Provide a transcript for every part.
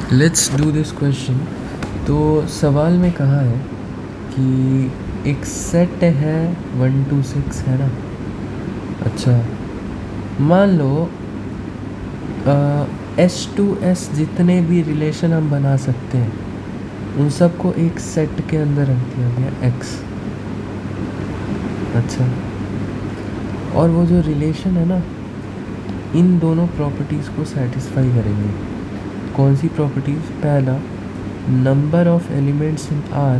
Let's do this question. तो सवाल में कहा है कि एक सेट है 1 to 6 है ना। अच्छा, मान लो S जितने भी रिलेशन हम बना सकते हैं उन सबको एक सेट के अंदर रख दिया गया X। अच्छा, और वो जो रिलेशन है ना इन दोनों प्रॉपर्टीज़ को सेटिस्फाई करेंगे। कौन सी प्रॉपर्टीज़? पहला, number of elements in R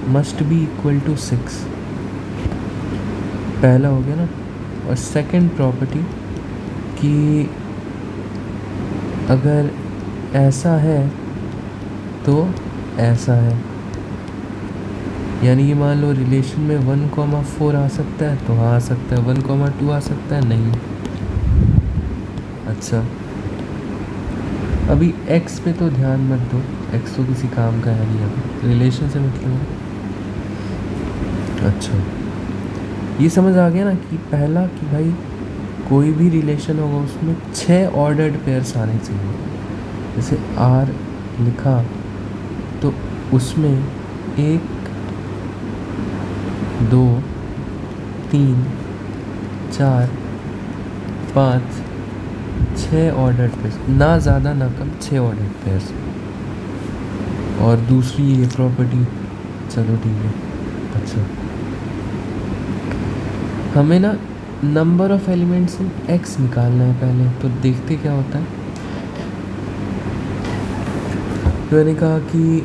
must be equal to 6, पहला हो गया ना। और सेकंड प्रॉपर्टी कि अगर ऐसा है तो ऐसा है, यानी कि मान लो रिलेशन में 1,4 आ सकता है तो हाँ आ सकता है, 1,2 आ सकता है नहीं। अच्छा, अभी x पे तो ध्यान मत दो, x तो किसी काम का है नहीं, अभी रिलेशन से मतलब है। अच्छा, ये समझ आ गया ना कि पहला कि भाई कोई भी रिलेशन होगा उसमें 6 ऑर्डर्ड पेयर्स आने चाहिए। जैसे R लिखा तो उसमें 1 2 3 4 5 6 ऑर्डर्ड पेयर्स, ना ज़्यादा ना कम, 6 ऑर्डर्ड पेयर्स। और दूसरी ये प्रॉपर्टी, चलो ठीक है। अच्छा, हमें ना number of elements in X निकालना है पहले, तो देखते क्या होता है। तो मैंने कहा कि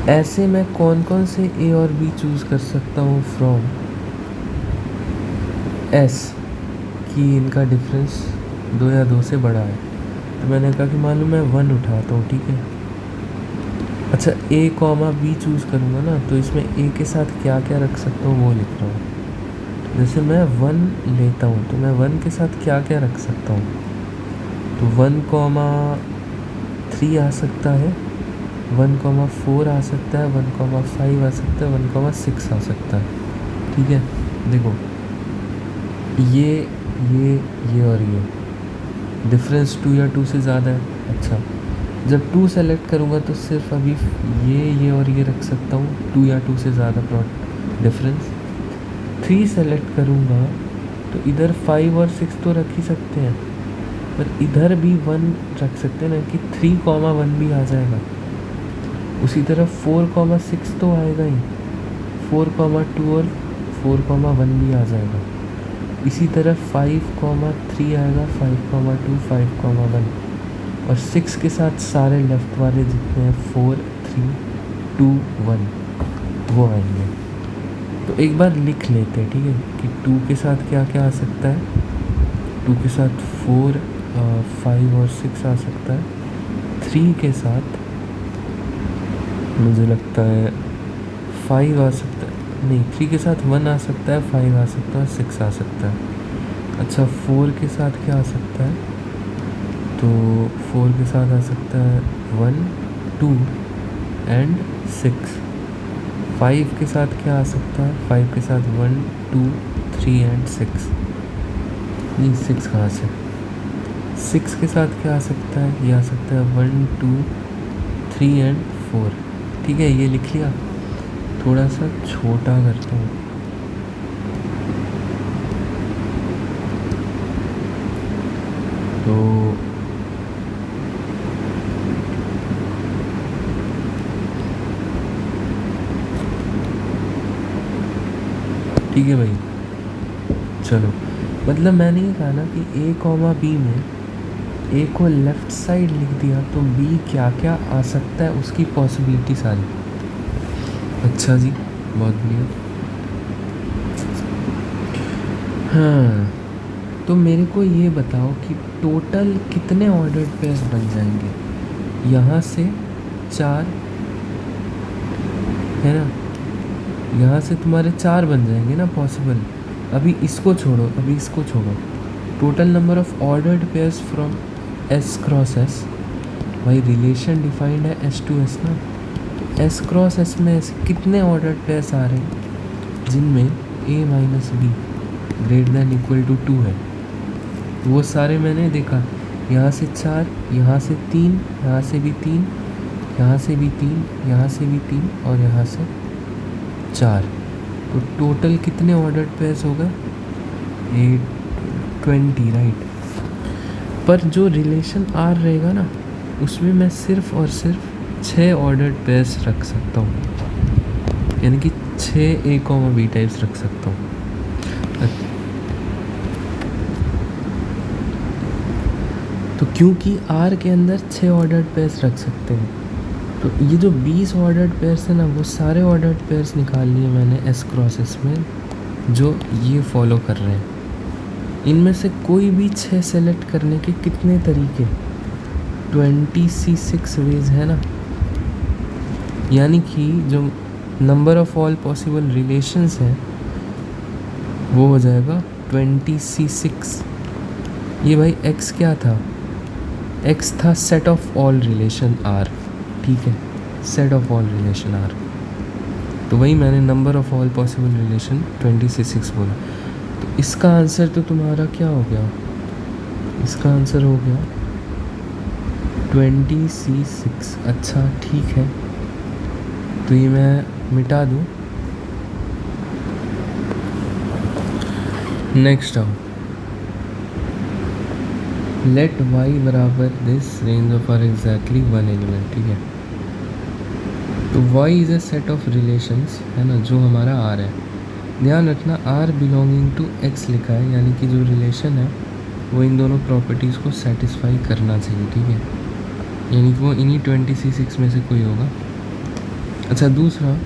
ऐसे मैं कौन कौन से A और B चूज़ कर सकता हूँ फ्रॉम S कि इनका डिफरेंस 2 या 2 से बड़ा है। तो मैंने कहा कि मान लो मैं 1 उठाता हूँ, ठीक है। अच्छा, A, B चूज़ करूँगा ना तो इसमें A के साथ क्या क्या रख सकता हूँ वो लिख रहा हूँ। जैसे मैं 1 लेता हूँ तो मैं 1 के साथ क्या क्या रख सकता हूँ, तो 1,3 आ सकता है, 1,4 आ सकता है, 1,5 आ सकता है, 1,6 आ सकता है। ठीक है, देखो ये और ये डिफरेंस 2 या 2 से ज़्यादा है। अच्छा, जब 2 सेलेक्ट करूँगा तो सिर्फ अभी ये और ये रख सकता हूँ, 2 या 2 से ज़्यादा डिफरेंस। 3 सेलेक्ट करूँगा तो इधर 5 और 6 तो रख ही सकते हैं, पर इधर भी 1 रख सकते हैं ना कि 3,1 भी आ जाएगा। उसी तरह 4,6 तो आएगा ही, 4,2 और 4,1 भी आ जाएगा। इसी तरह 5,3 आएगा, 5,2, 5,1 और 6 के साथ सारे लेफ़्ट वाले जितने हैं 4, 3, 2, 1 वो आएंगे। तो एक बार लिख लेते हैं, ठीक है, कि 2 के साथ क्या क्या आ सकता है। 2 के साथ 4, 5 और 6 आ सकता है। 3 के साथ मुझे लगता है 5 आ सकता है, नहीं 3 के साथ 1 आ सकता है, 5 आ सकता है, 6 आ सकता है। अच्छा, 4 के साथ क्या आ सकता है, तो 4 के साथ आ सकता है 1, 2 एंड 6। 5 के साथ क्या आ सकता है, 5 के साथ 1, 2, 3 एंड 6। नहीं 6 कहाँ से, 6 के साथ क्या आ सकता है, ये आ सकता है 1, 2, 3 एंड 4। ठीक है, ये लिख लिया। थोड़ा सा छोटा करता हूँ, तो ठीक है भाई। चलो, मतलब मैंने ये कहा ना कि A, B में A को लेफ़्ट साइड लिख दिया तो B क्या क्या आ सकता है उसकी पॉसिबिलिटी सारी। अच्छा जी, बहुत बढ़िया। हाँ, तो मेरे को ये बताओ कि टोटल कितने ऑर्डर्ड पेयर्स बन जाएंगे। यहाँ से 4 है ना, यहाँ से तुम्हारे 4 बन जाएंगे ना पॉसिबल। अभी इसको छोड़ो, total number of ordered pairs from S cross S। भाई रिलेशन डिफाइंड है S to S ना, तो S क्रॉस S में ऐसे कितने ऑर्डर्ड पेयर्स आ रहे हैं जिनमें A - B greater than equal to 2 है। वो सारे मैंने देखा, यहाँ से 4, यहाँ से 3, यहाँ से भी 3, यहाँ से भी 3, यहाँ से भी 3 और यहाँ से 4। तो टोटल कितने ऑर्डर्ड पेयर्स होगा? 20, राइट। पर जो रिलेशन आर रहेगा ना, उसमें मैं सिर्फ और सिर्फ 6 ऑर्डर्ड पेयर्स रख सकता हूँ, यानी कि 6 A, B टाइप्स रख सकता हूँ। तो क्योंकि आर के अंदर 6 ऑर्डर्ड पेयर्स रख सकते हैं, तो ये जो 20 ऑर्डर्ड पेयर्स है ना, वो सारे ऑर्डर्ड पेयर्स निकाल लिए मैंने एस क्रॉस एस में, जो ये फॉलो कर रहे हैं। इनमें से कोई भी 6 सेलेक्ट करने के कितने तरीके? 26 वेज है ना, यानी कि जो number of all possible relations हैं वो हो जाएगा 26। ये भाई x क्या था? x था set of all relation r, ठीक है, set of all relation r। तो वही मैंने number of all possible relation 26 बोला। तो इसका आंसर तो तुम्हारा क्या हो गया? इसका आंसर हो गया 26। अच्छा ठीक है, तो ये मैं मिटा दूँ। नेक्स्ट आओ, लेट y बराबर this range of R exactly 1 element, ठीक है। तो y is a set of relations, है ना, जो हमारा r है। ध्यान रखना r बिलोंगिंग टू x लिखा है, यानी कि जो रिलेशन है वो इन दोनों प्रॉपर्टीज़ को सेटिस्फाई करना चाहिए, ठीक है, यानी कि वो इन्हीं 26 में से कोई होगा। अच्छा, दूसरा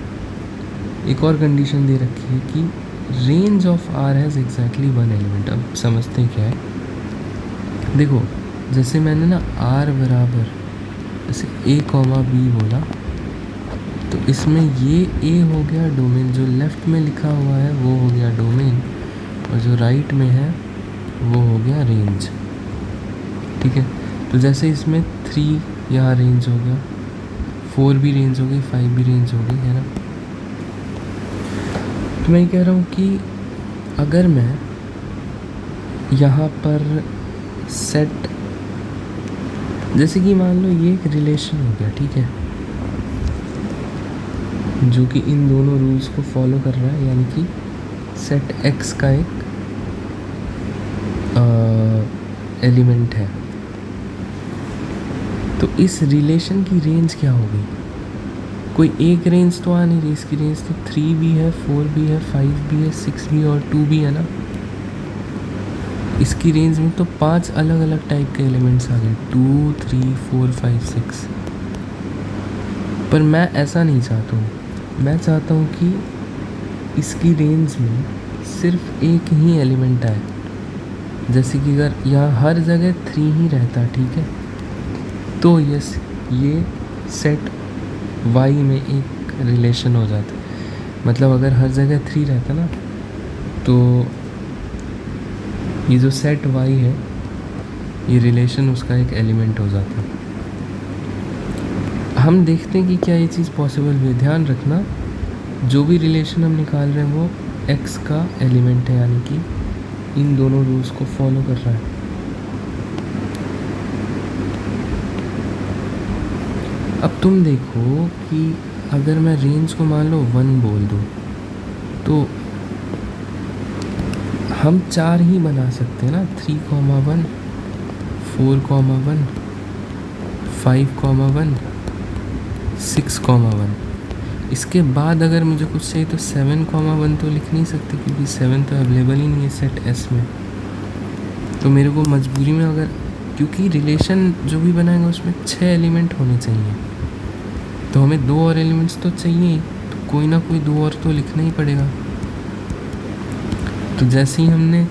एक और कंडीशन दे रखी है कि range of r has exactly 1 element. अब समझते हैं क्या है। देखो, जैसे मैंने ना r बराबर जैसे a, B बोला, तो इसमें ये a हो गया डोमेन, जो लेफ़्ट में लिखा हुआ है वो हो गया डोमेन, और जो राइट में है वो हो गया रेंज, ठीक है। तो जैसे इसमें 3 यहाँ रेंज हो गया, 4 भी रेंज हो गई, 5 भी रेंज हो गई, है ना। तो मैं कह रहा हूँ कि अगर मैं यहाँ पर सेट, जैसे कि मान लो ये एक रिलेशन हो गया, ठीक है, जो कि इन दोनों रूल्स को फॉलो कर रहा है, यानी कि सेट x का एक एलिमेंट है। तो इस रिलेशन की रेंज क्या हो गई? कोई एक रेंज तो आ नहीं रही, इसकी रेंज तो 3 भी है, 4 भी है, 5 भी है, 6 भी और 2 भी है ना। इसकी रेंज में तो 5 अलग अलग टाइप के एलिमेंट्स आ गए, 2, 3, 4, 5, 6। पर मैं ऐसा नहीं चाहता हूँ, मैं चाहता हूँ कि इसकी रेंज में सिर्फ एक ही एलिमेंट आए। जैसे कि अगर यहाँ हर जगह 3 ही रहता, ठीक है, तो यस, ये सेट y में एक रिलेशन हो जाता। मतलब अगर हर जगह 3 रहता ना, तो ये जो सेट y है, ये रिलेशन उसका एक एलिमेंट हो जाता। हम देखते हैं कि क्या ये चीज़ पॉसिबल है। ध्यान रखना, जो भी रिलेशन हम निकाल रहे हैं वो x का एलिमेंट है, यानी कि इन दोनों रूल्स को फॉलो कर रहा है। अब तुम देखो कि अगर मैं रेंज को मान लो 1 बोल दूँ, तो हम 4 ही बना सकते हैं ना, 3, 1, 4, 1, 5, 1, 6, 1। इसके बाद अगर मुझे कुछ चाहिए तो 7, 1 तो लिख नहीं सकते, क्योंकि 7 तो अवेलेबल ही नहीं है सेट S में। तो मेरे को मजबूरी में, अगर, क्योंकि रिलेशन जो भी बनाएंगे उसमें 6 एलिमेंट होने चाहिए, तो हमें 2 और एलिमेंट्स तो चाहिए, तो कोई ना कोई 2 और तो लिखना ही पड़ेगा। तो जैसे ही हमने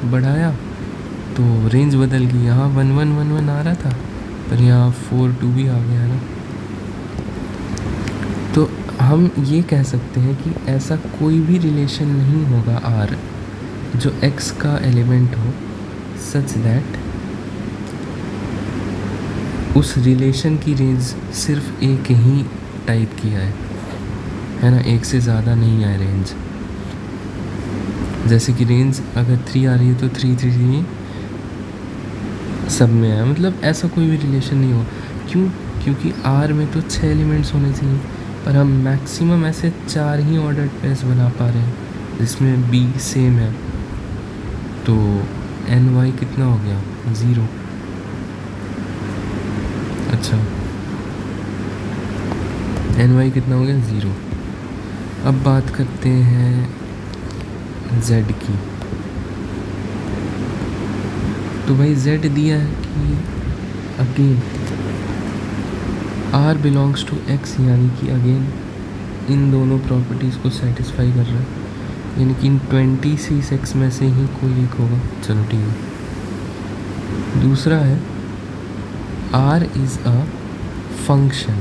बढ़ाया तो रेंज बदल गई, यहाँ 1, 1, 1, 1 आ रहा था, पर यहाँ 4, 2 भी आ गया है ना। तो हम ये कह सकते हैं कि ऐसा कोई भी रिलेशन नहीं होगा R जो x का एलिमेंट हो, सच दैट उस रिलेशन की रेंज सिर्फ एक ही टाइप की है ना, एक से ज़्यादा नहीं है रेंज। जैसे कि रेंज अगर 3 आ रही है तो 3 3 3 सब में है, मतलब ऐसा कोई भी रिलेशन नहीं हो। क्यों? क्योंकि आर में तो 6 एलिमेंट्स होने चाहिए, पर हम मैक्सिमम ऐसे 4 ही ऑर्डर्ड पेयर्स बना पा रहे हैं जिसमें बी सेम है। तो एन वाई कितना हो गया? 0। अच्छा, एन वाई कितना हो गया? 0। अब बात करते हैं z की। तो भाई z दिया है कि again r belongs to x, यानी कि अगेन इन दोनों प्रॉपर्टीज़ को सेटिस्फाई कर रहा है, यानी कि इन 26x में से ही कोई एक होगा। चलो ठीक है। दूसरा है r is a function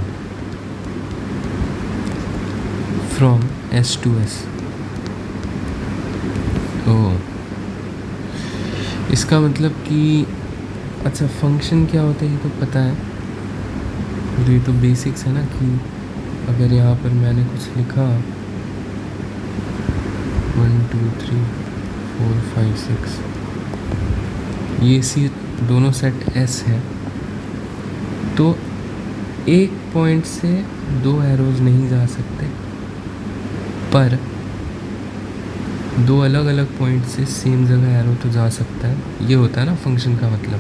from s to s। ओह, इसका मतलब कि अच्छा फंक्शन क्या होता है ये तो पता है, तो ये तो बेसिक्स है ना कि अगर यहाँ पर मैंने कुछ लिखा 1 2 3 4 5 6, ये सी दोनों सेट S है, तो एक पॉइंट से 2 एरोज नहीं जा सकते, पर 2 अलग अलग पॉइंट से सेम जगह एरो तो जा सकता है। ये होता है ना फंक्शन का मतलब।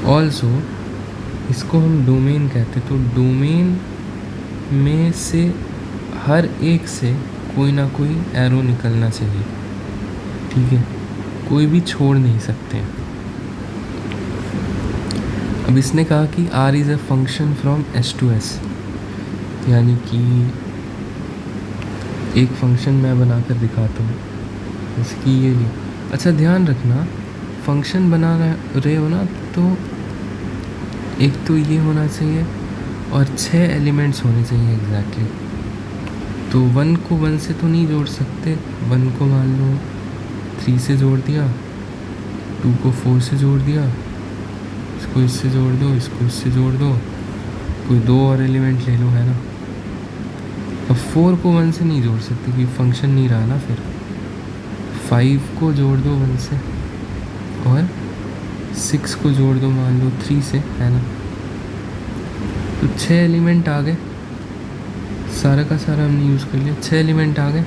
ऑल्सो इसको हम डोमेन कहते हैं, तो डोमेन में से हर एक से कोई ना कोई एरो निकलना चाहिए, ठीक है, कोई भी छोड़ नहीं सकते। अब इसने कहा कि R is a function from S to S, यानी कि एक फंक्शन मैं बनाकर दिखाता हूँ, जैसे कि ये लिए। अच्छा ध्यान रखना, फंक्शन बना रहे हो ना तो एक तो ये होना चाहिए और 6 एलिमेंट्स होने चाहिए एग्जैक्टली। तो 1 को 1 से तो नहीं जोड़ सकते, 1 को मान लो 3 से जोड़ दिया, 2 को 4 से जोड़ दिया, इसको इससे जोड़ दो, इसको इससे जोड़ दो, कोई 2 और एलिमेंट ले लो, है ना। अब 4 को 1 से नहीं जोड़ सकते क्योंकि फंक्शन नहीं रहा ना। फिर 5 को जोड़ दो 1 से, और 6 को जोड़ दो मान लो 3 से, है ना। तो 6 एलिमेंट आ गए, सारा का सारा हमने यूज़ कर लिया, 6 एलिमेंट आ गए।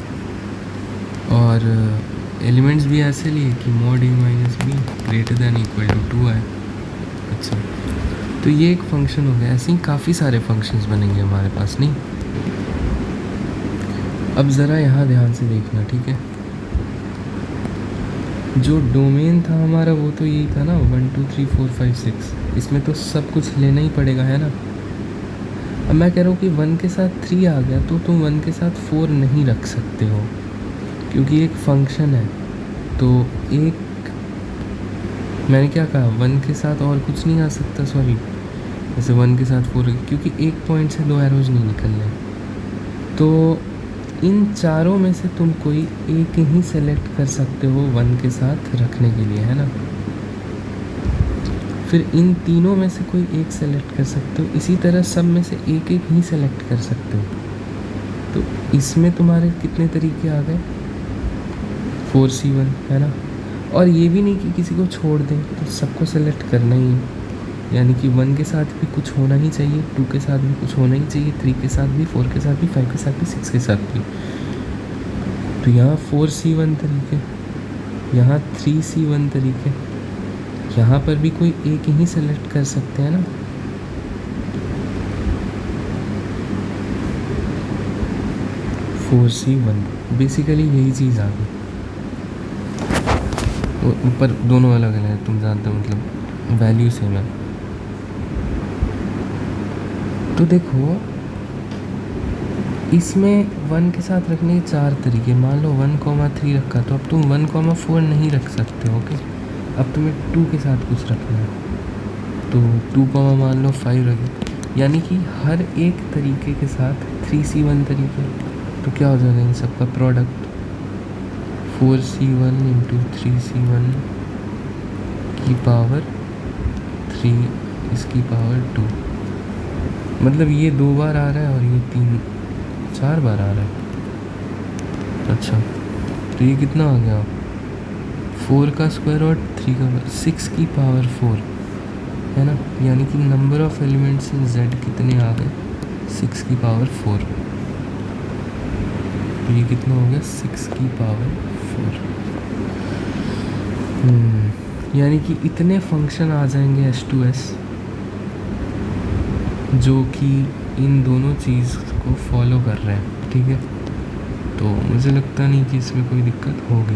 और एलिमेंट्स भी ऐसे लिए कि mod a minus B greater than equal to 2 है। अच्छा, तो ये एक फंक्शन हो गया। ऐसे ही काफ़ी सारे फंक्शंस बनेंगे हमारे पास, नहीं। अब ज़रा यहाँ ध्यान से देखना, ठीक है। जो डोमेन था हमारा वो तो यही था ना, 1 2 3 4 5 6, इसमें तो सब कुछ लेना ही पड़ेगा, है ना। अब मैं कह रहा हूँ कि 1 के साथ 3 आ गया तो तुम 1 के साथ 4 नहीं रख सकते हो, क्योंकि एक फंक्शन है। तो एक मैंने क्या कहा, 1 के साथ और कुछ नहीं आ सकता, सॉरी, जैसे 1 के साथ 4, क्योंकि एक पॉइंट से 2 एरोज नहीं निकलने। तो इन चारों में से तुम कोई एक ही सेलेक्ट कर सकते हो 1 के साथ रखने के लिए, है ना। फिर इन तीनों में से कोई एक सेलेक्ट कर सकते हो, इसी तरह सब में से एक एक ही सेलेक्ट कर सकते हो। तो इसमें तुम्हारे कितने तरीके आ गए, 4C1, है ना। और ये भी नहीं कि किसी को छोड़ दें, तो सबको सेलेक्ट करना ही है, यानी कि 1 के साथ भी कुछ होना ही चाहिए, 2 के साथ भी कुछ होना ही चाहिए, 3 के साथ भी, 4 के साथ भी, 5 के साथ भी, 6 के साथ भी। तो यहाँ 4C1 तरीके, यहाँ 3C1 तरीके, यहाँ पर भी कोई एक ही सेलेक्ट कर सकते हैं ना। फोर C1 बेसिकली यही चीज़ आ गई। ऊपर दोनों अलग अलग है, तुम जानते हो, मतलब वैल्यू सेम है। तो देखो इसमें 1 के साथ रखने के 4 तरीके, मान लो 1,3 रखा, तो अब तुम 1,4 नहीं रख सकते हो, ओके। अब तुम्हें 2 के साथ कुछ रखना है, तो 2, मान लो 5 रखे, यानी कि हर एक तरीके के साथ 3C1 तरीके। तो क्या हो जाएगा इन सबका प्रोडक्ट, 4C1 इंटू 3C1 की पावर 3, इसकी पावर 2, मतलब ये 2 बार आ रहा है और ये 4 बार आ रहा है। अच्छा, तो ये कितना आ गया, 4 का स्क्वायर और 3 का, 6 की पावर 4 है ना। यानी कि number of elements in z कितने आ गए, 6 की पावर 4। तो ये कितना हो गया, 6 की पावर 4। यानी कि इतने फंक्शन आ जाएंगे S2S जो कि इन दोनों चीज़ को फॉलो कर रहे हैं, ठीक है। तो मुझे लगता नहीं कि इसमें कोई दिक्कत होगी।